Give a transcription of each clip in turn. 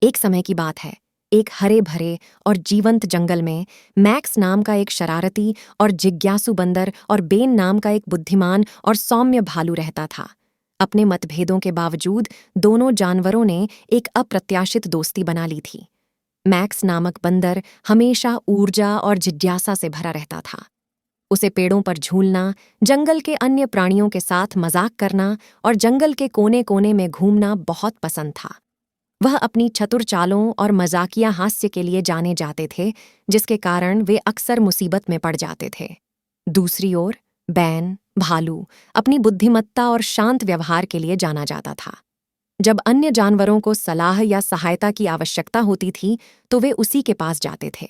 एक समय की बात है। एक हरे भरे और जीवंत जंगल में मैक्स नाम का एक शरारती और जिज्ञासु बंदर और बेन नाम का एक बुद्धिमान और सौम्य भालू रहता था। अपने मतभेदों के बावजूद दोनों जानवरों ने एक अप्रत्याशित दोस्ती बना ली थी। मैक्स नामक बंदर हमेशा ऊर्जा और जिज्ञासा से भरा रहता था। उसे पेड़ों पर झूलना, जंगल के अन्य प्राणियों के साथ मजाक करना और जंगल के कोने कोने में घूमना बहुत पसंद था। वह अपनी चतुर चालों और मजाकिया हास्य के लिए जाने जाते थे, जिसके कारण वे अक्सर मुसीबत में पड़ जाते थे। दूसरी ओर बैन भालू अपनी बुद्धिमत्ता और शांत व्यवहार के लिए जाना जाता था। जब अन्य जानवरों को सलाह या सहायता की आवश्यकता होती थी तो वे उसी के पास जाते थे।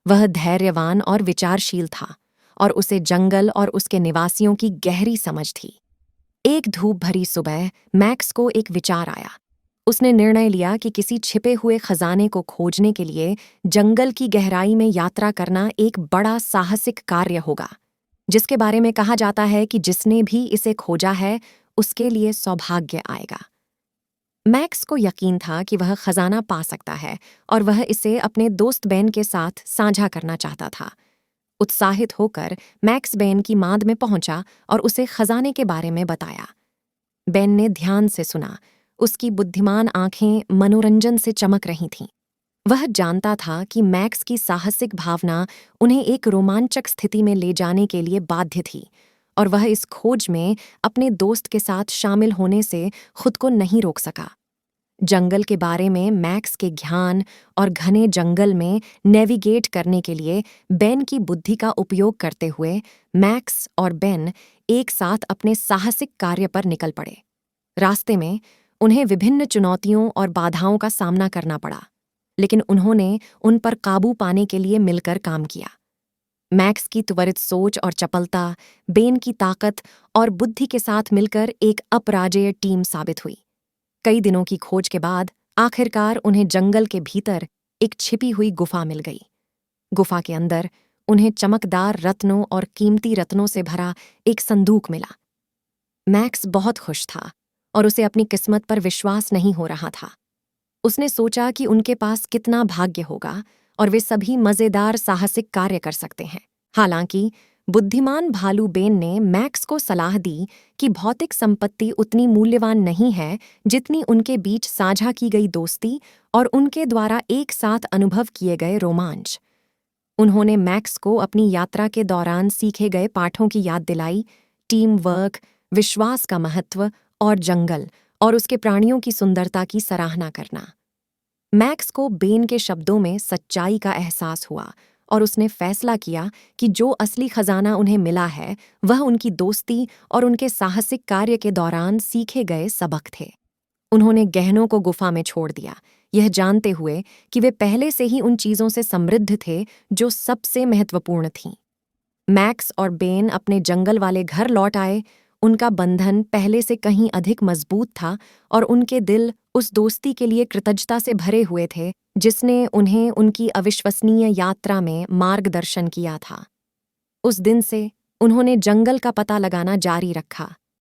वह धैर्यवान और विचारशील था और उसे जंगल और उसके निवासियों की गहरी समझ थी। एक धूप भरी सुबह मैक्स को एक विचार आया। उसने निर्णय लिया कि किसी छिपे हुए खजाने को खोजने के लिए जंगल की गहराई में यात्रा करना एक बड़ा साहसिक कार्य होगा, जिसके बारे में कहा जाता है कि जिसने भी इसे खोजा है उसके लिए सौभाग्य आएगा। मैक्स को यकीन था कि वह खजाना पा सकता है और वह इसे अपने दोस्त बेन के साथ साझा करना चाहता था। उत्साहित होकर मैक्स बेन की मांद में पहुंचा और उसे खजाने के बारे में बताया। बेन ने ध्यान से सुना। उसकी बुद्धिमान आंखें मनोरंजन से चमक रही थीं। वह जानता था कि मैक्स की साहसिक भावना उन्हें एक रोमांचक स्थिति में ले जाने के लिए बाध्य थी और वह इस खोज में अपने दोस्त के साथ शामिल होने से खुद को नहीं रोक सका। जंगल के बारे में मैक्स के ज्ञान और घने जंगल में नेविगेट करने के लिए बेन की बुद्धि का उपयोग करते हुए मैक्स और बेन एक साथ अपने साहसिक कार्य पर निकल पड़े। रास्ते में उन्हें विभिन्न चुनौतियों और बाधाओं का सामना करना पड़ा, लेकिन उन्होंने उन पर काबू पाने के लिए मिलकर काम किया। मैक्स की त्वरित सोच और चपलता बेन की ताकत और बुद्धि के साथ मिलकर एक अपराजेय टीम साबित हुई। कई दिनों की खोज के बाद आखिरकार उन्हें जंगल के भीतर एक छिपी हुई गुफा मिल गई। गुफा के अंदर उन्हें चमकदार रत्नों और कीमती रत्नों से भरा एक संदूक मिला। मैक्स बहुत खुश था और उसे अपनी किस्मत पर विश्वास नहीं हो रहा था। उसने सोचा कि उनके पास कितना भाग्य होगा और वे सभी मजेदार साहसिक कार्य कर सकते हैं। हालांकि बुद्धिमान भालू बेन ने मैक्स को सलाह दी कि भौतिक संपत्ति उतनी मूल्यवान नहीं है जितनी उनके बीच साझा की गई दोस्ती और उनके द्वारा एक साथ अनुभव किए गए रोमांच। उन्होंने मैक्स को अपनी यात्रा के दौरान सीखे गए पाठों की याद दिलाई, टीम वर्क, विश्वास का महत्व और जंगल और उसके प्राणियों की सुंदरता की सराहना करना। मैक्स को बेन के शब्दों में सच्चाई का एहसास हुआ और उसने फैसला किया कि जो असली खजाना उन्हें मिला है वह उनकी दोस्ती और उनके साहसिक कार्य के दौरान सीखे गए सबक थे। उन्होंने गहनों को गुफा में छोड़ दिया, यह जानते हुए कि वे पहले से ही उन चीजों से समृद्ध थे जो सबसे महत्वपूर्ण थीं। मैक्स और बेन अपने जंगल वाले घर लौट आए। उनका बंधन पहले से कहीं अधिक मजबूत था और उनके दिल उस दोस्ती के लिए कृतज्ञता से भरे हुए थे जिसने उन्हें उनकी अविश्वसनीय यात्रा में मार्गदर्शन किया था। उस दिन से उन्होंने जंगल का पता लगाना जारी रखा,